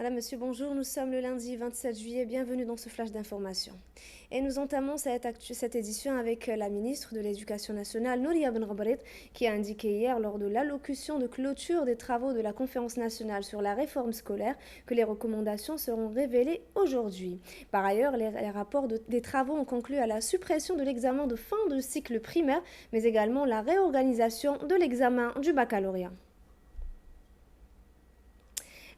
Madame, Monsieur, bonjour. Nous sommes le lundi 27 juillet. Bienvenue dans ce flash d'information. Et nous entamons cette édition avec la ministre de l'Éducation nationale, Nouria Ben Rabrit, qui a indiqué hier lors de l'allocution de clôture des travaux de la Conférence nationale sur la réforme scolaire que les recommandations seront révélées aujourd'hui. Par ailleurs, les rapports des travaux ont conclu à la suppression de l'examen de fin de cycle primaire, mais également la réorganisation de l'examen du baccalauréat.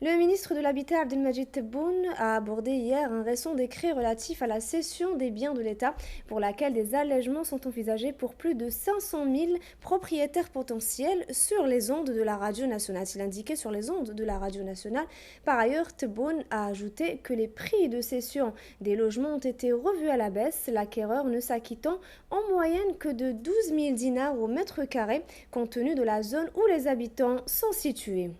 Le ministre de l'Habitat Abdelmajid Tebboune a abordé hier un récent décret relatif à la cession des biens de l'État pour laquelle des allègements sont envisagés pour plus de 500 000 propriétaires potentiels sur les ondes de la radio nationale. Il indiquait sur les ondes de la radio nationale. Par ailleurs, Tebboune a ajouté que les prix de cession des logements ont été revus à la baisse, l'acquéreur ne s'acquittant en moyenne que de 12 000 dinars au mètre carré, compte tenu de la zone où les habitants sont situés.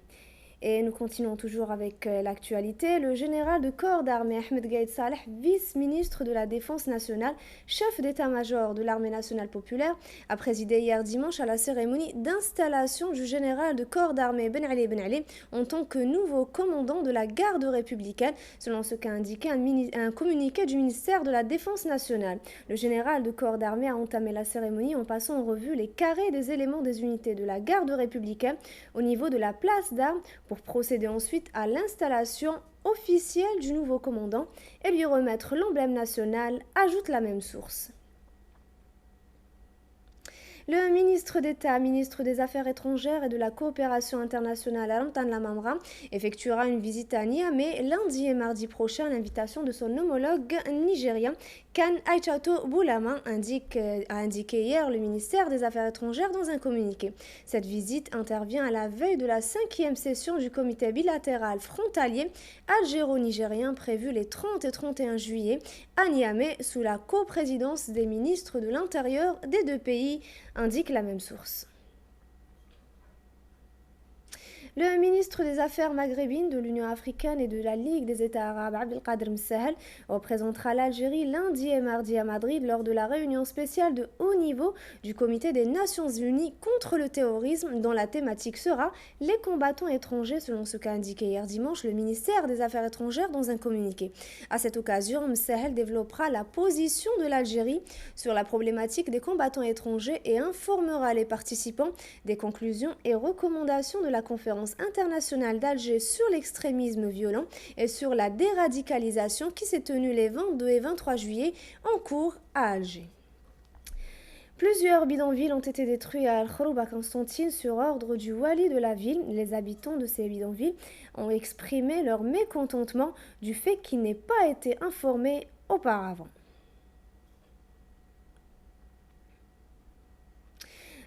Et nous continuons toujours avec l'actualité. Le général de corps d'armée Ahmed Gaïd Saleh, vice-ministre de la Défense nationale, chef d'état-major de l'armée nationale populaire, a présidé hier dimanche à la cérémonie d'installation du général de corps d'armée Ben Ali en tant que nouveau commandant de la garde républicaine, selon ce qu'a indiqué un communiqué du ministère de la Défense nationale. Le général de corps d'armée a entamé la cérémonie en passant en revue les carrés des éléments des unités de la garde républicaine au niveau de la place d'armes, pour procéder ensuite à l'installation officielle du nouveau commandant et lui remettre l'emblème national, ajoute la même source. Le ministre d'État, ministre des Affaires étrangères et de la coopération internationale, Ramtan Lamamra, effectuera une visite à Niamey lundi et mardi prochain à l'invitation de son homologue nigérien, Kan Aïchato Boulama, a indiqué hier le ministère des Affaires étrangères dans un communiqué. Cette visite intervient à la veille de la 5e session du comité bilatéral frontalier algéro-nigérien prévue les 30 et 31 juillet à Niamey sous la coprésidence des ministres de l'Intérieur des deux pays, indique la même source. Le ministre des Affaires maghrébines de l'Union africaine et de la Ligue des États arabes, Abdelkader Msahel, représentera l'Algérie lundi et mardi à Madrid lors de la réunion spéciale de haut niveau du Comité des Nations Unies contre le terrorisme, dont la thématique sera les combattants étrangers, selon ce qu'a indiqué hier dimanche le ministère des Affaires étrangères dans un communiqué. À cette occasion, Msahel développera la position de l'Algérie sur la problématique des combattants étrangers et informera les participants des conclusions et recommandations de la conférence internationale d'Alger sur l'extrémisme violent et sur la déradicalisation qui s'est tenue les 22 et 23 juillet en cours à Alger. Plusieurs bidonvilles ont été détruits à Al-Khoroub à Constantine sur ordre du wali de la ville. Les habitants de ces bidonvilles ont exprimé leur mécontentement du fait qu'ils n'aient pas été informés auparavant.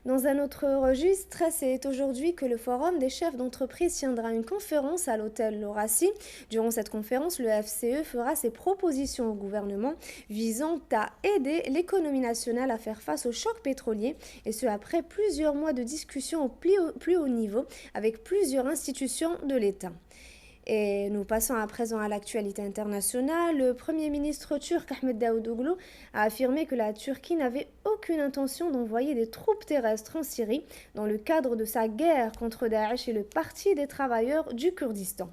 Dans un autre registre, c'est aujourd'hui que le Forum des chefs d'entreprise tiendra une conférence à l'hôtel Laurasie. Durant cette conférence, le FCE fera ses propositions au gouvernement visant à aider l'économie nationale à faire face au choc pétrolier, et ce après plusieurs mois de discussions au plus haut niveau avec plusieurs institutions de l'État. Et nous passons à présent à l'actualité internationale. Le Premier ministre turc Ahmed Davutoğlu a affirmé que la Turquie n'avait aucune intention d'envoyer des troupes terrestres en Syrie dans le cadre de sa guerre contre Daesh et le Parti des travailleurs du Kurdistan.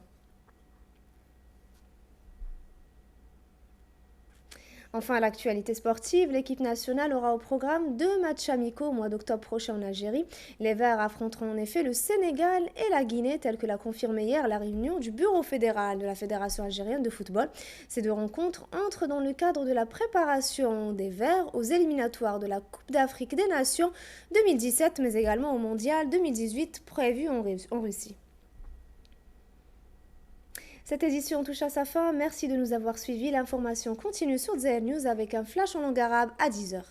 Enfin, à l'actualité sportive, l'équipe nationale aura au programme 2 matchs amicaux au mois d'octobre prochain en Algérie. Les Verts affronteront en effet le Sénégal et la Guinée, tel que l'a confirmé hier la réunion du bureau fédéral de la Fédération algérienne de football. Ces deux rencontres entrent dans le cadre de la préparation des Verts aux éliminatoires de la Coupe d'Afrique des Nations 2017, mais également au Mondial 2018 prévu en Russie. Cette édition touche à sa fin. Merci de nous avoir suivis. L'information continue sur Zair News avec un flash en langue arabe à 10h.